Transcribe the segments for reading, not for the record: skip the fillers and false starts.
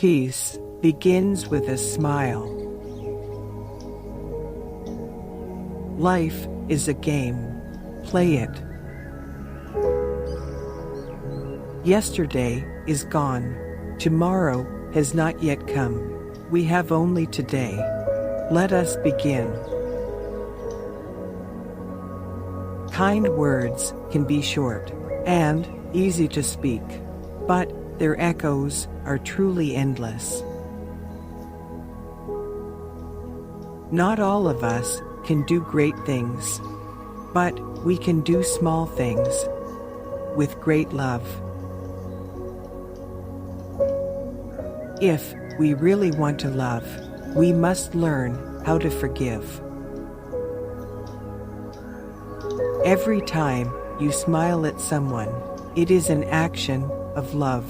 Peace begins with a smile. Life is a game. Play it. Yesterday is gone. Tomorrow has not yet come. We have only today. Let us begin. Kind words can be short and easy to speak, but their echoes are truly endless. Not all of us can do great things, but we can do small things with great love. If we really want to love, we must learn how to forgive. Every time you smile at someone, it is an action of love,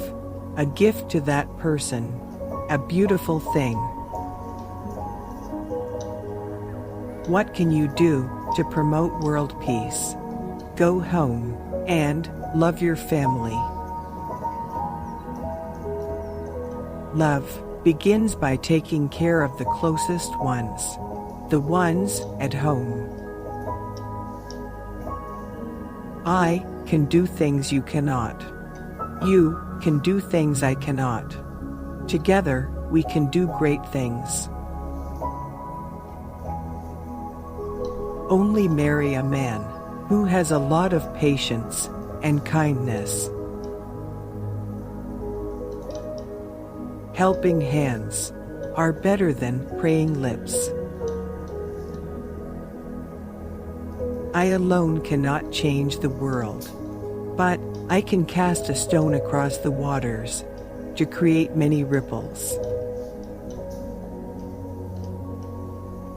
a gift to that person, a beautiful thing. What can you do to promote world peace? Go home and love your family. Love begins by taking care of the closest ones, the ones at home. I can do things you cannot. You can do things I cannot. Together, we can do great things. Only marry a man who has a lot of patience and kindness. Helping hands are better than praying lips. I alone cannot change the world, but I can cast a stone across the waters to create many ripples.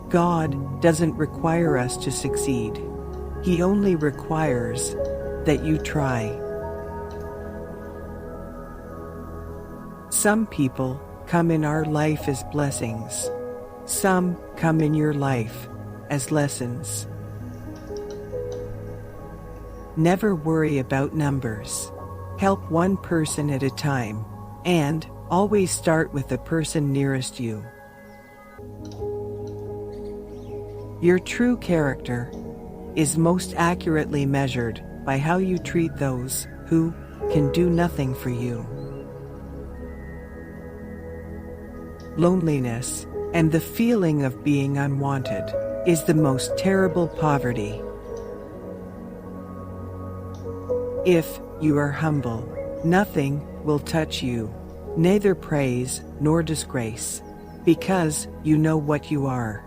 God doesn't require us to succeed. He only requires that you try. Some people come in our life as blessings. Some come in your life as lessons. Never worry about numbers. Help one person at a time, and always start with the person nearest you. Your true character is most accurately measured by how you treat those who can do nothing for you. Loneliness and the feeling of being unwanted is the most terrible poverty. If you are humble, nothing will touch you, neither praise nor disgrace, because you know what you are.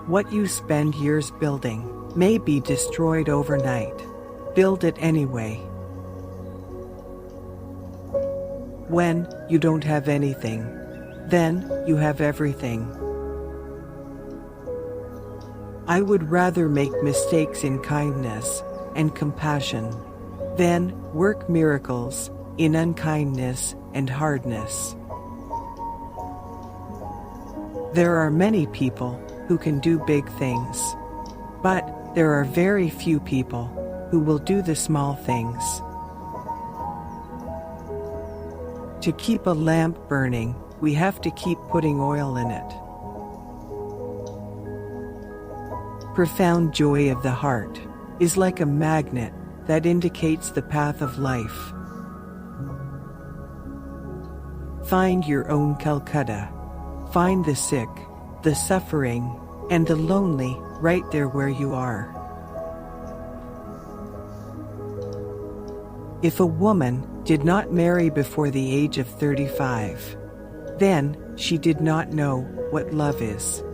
What you spend years building may be destroyed overnight. Build it anyway. When you don't have anything, then you have everything. I would rather make mistakes in kindness and compassion than work miracles in unkindness and hardness. There are many people who can do big things, but there are very few people who will do the small things. To keep a lamp burning, we have to keep putting oil in it. Profound joy of the heart is like a magnet that indicates the path of life. Find your own Calcutta. Find the sick, the suffering, and the lonely right there where you are. If a woman did not marry before the age of 35, then she did not know what love is.